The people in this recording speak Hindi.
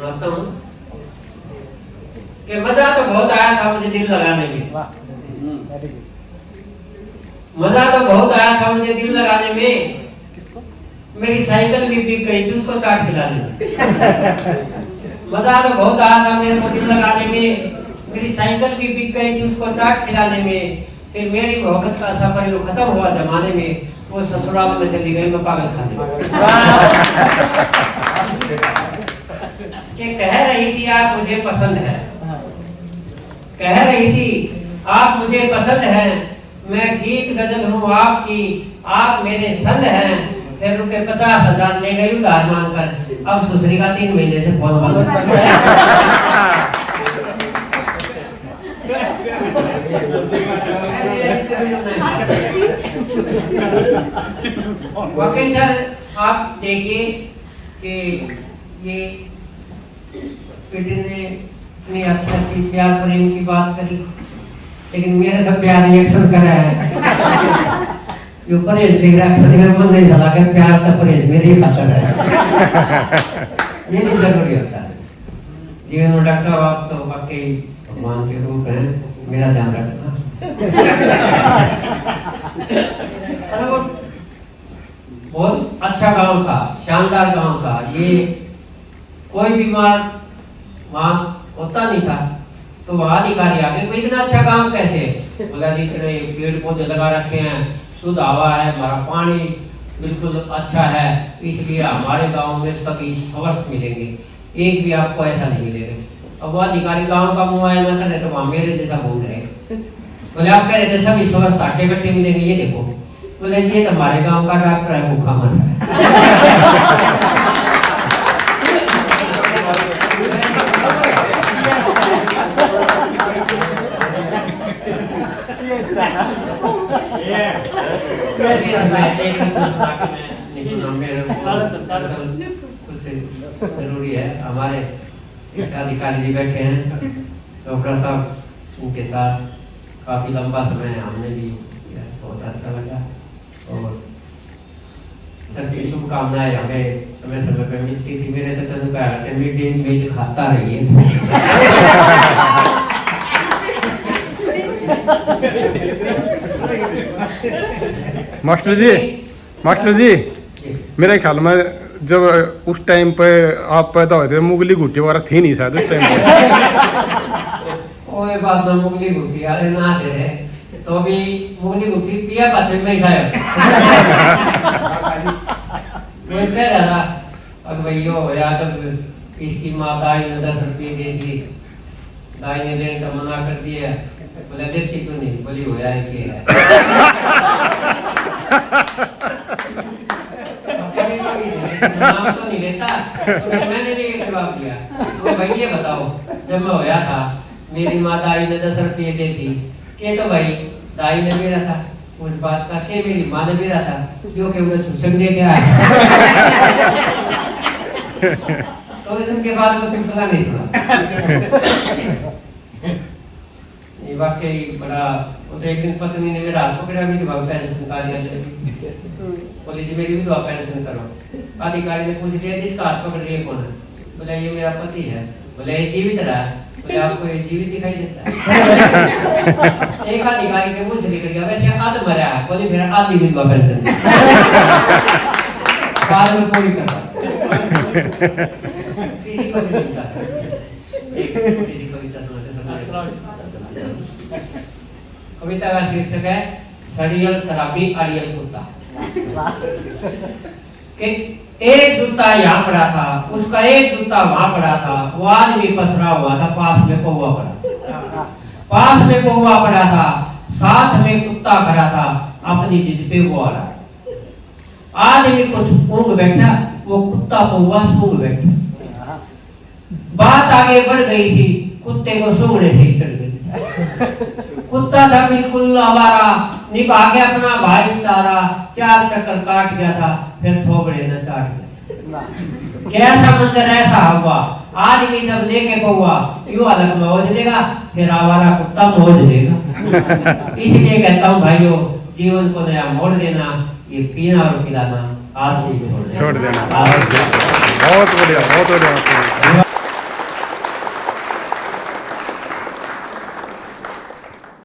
सुनाता हूँ कि मजा तो बहुत आया था मुझे दिल लगाने में। मजा तो बहुत आया था मुझे दिल लगाने में। किसको? मेरी साइकिल भी बिक गई थी उसको चाट खिलाने में। मजा तो बहुत आया था मेरे को दिल लगाने में। मेरी साइकिल भी बिक गई थी उसको चाट खिलाने में। फिर मेरी मोहब्बत का सफर जो खत्म हुआ जमाने में, वो ससुराल में चली गई मैं पागल खाने कि कह रही थी आप मुझे पसंद है, कह रही थी आप मुझे पसंद है, मैं गीत गजल हूँ आपकी, आप मेरे छंद हैं। फिर रुपए 50,000 ले गई उधार मांगकर। अब सुसरी का 3 महीने से फोन बंद पड़ गया। वकील सर आप देखिए कि ये पीटी ने इतनी अच्छी प्यार प्रेम की बात करी, लेकिन मेरे तो प्यार रिएक्शन कर रहा है। जो परहेज देख रहा है मन नहीं चला के प्यार का परहेज मेरी खातर है। ये भी जरूरी होता है जीवन में। डॉक्टर साहब आप तो वाकई भगवान के रूप हैं, मेरा ध्यान रखना। वो बहुत अच्छा गांव था, शानदार गांव था। ये कोई बीमार वहाँ होता नहीं था, तो वहाँ अधिकारी आ गए, इतना अच्छा काम कैसे? बोला जी इतने पेड़ पौधे लगा रखे हैं, शुद्ध हवा है, हमारा पानी बिल्कुल अच्छा है, इसलिए हमारे गांव में सभी स्वस्थ मिलेंगे, एक भी आपको ऐसा नहीं मिलेगा। अब वो अधिकारी गांव का मुआयना कर रहे तो वहाँ मेरे जैसा घूम रहे। बोले आप कह रहे थे सभी स्वस्थ आटे बट्टे मिलेंगे, ये देखो। बोले ये तो हमारे गांव का डॉक्टर है, भूखा मर रहा है। जरूरी है हमारे अधिकारी जी बैठे हैं, डॉक्टर साहब, उनके साथ काफी लंबा समय हमने भी बहुत अच्छा लगा। और सबकी शुभकामनाएं हमें समय समय पर मिलती थी। मेरे तो तनु का से मिड डे मील खाता रहिए। मास्टर जी मेरे ख्याल में जब उस टाइम पे आप पैदा हुए थे मुगली घुट्टी वगैरह थी नहीं शायद उस टाइम पे। कोई बात ना, मुगली घुट्टी अरे ना दे रहे तो भी मुगली घुट्टी पिया बचपन में शायद। मैं कह रहा था अब भैया या तो इसकी माँ दाई ने 10 रुपये दे दी, दाई ने देने का मना कर दिया। बोला देती क्यों नहीं? बोली हो यार कि है। नाम तो नहीं लेता, तो मैंने भी एक जवाब दिया। तो भाई ये बताओ, जब मैं होया था मेरी माँ दाई ने 10 रुपये दी थी, के तो भाई दाई ने मेरा था उस बात का, के मेरी माँ ने मेरा था जो कि उन्हें सूचन दे के आया। तो इसके बाद वो पता नहीं सुना। ये वाकई बड़ा। वो तो एक दिन पत्नी ने मेरा हाथ पकड़ा, मेरी भाव पेंशन का दिया, बोली जी मेरी विधवा पेंशन करो। अधिकारी ने पूछ लिया जिसका हाथ पकड़ रही है कौन है? बोला ये मेरा पति है। बोला ये जीवित रहा? बोले आपको ये जीवित दिखाई देता है? एक अधिकारी के मुंह से निकल गया वैसे आध मरा है। बोले मेरा आधी विधवा पेंशन बाद में पूरी करता, किसी को नहीं मिलता। किसी को कविता का शीर्षक है सड़ियल शराबी अड़ियल कुत्ता। एक जूता यहाँ पड़ा था, उसका एक जूता वहां पड़ा था, वो आदमी पसरा हुआ था, पास में कौवा पड़ा, पास में कौवा पड़ा था, साथ में कुत्ता खड़ा था, अपनी जिद पे वो आ रहा। आदमी कुछ ऊँग बैठा, वो कुत्ता कौवा सूंघ बैठा। बात आगे बढ़ गई थी, कुत्ते को सूंघने से चढ़ गई। कुत्ता था बिल्कुल आवारा, निभा गया अपना भाई सारा, 4 चक्कर काट गया था, फिर थोबड़े न चाट गया। कैसा मंजर ऐसा हुआ, आदमी जब लेके पहुआ यूं अलग मौज देगा, फिर आवारा कुत्ता मौज देगा। इसलिए कहता हूँ भाइयों, जीवन को नया मोड़ देना, ये पीना और खिलाना आज से छोड़ देना। बहुत बढ़िया, बहुत बढ़िया।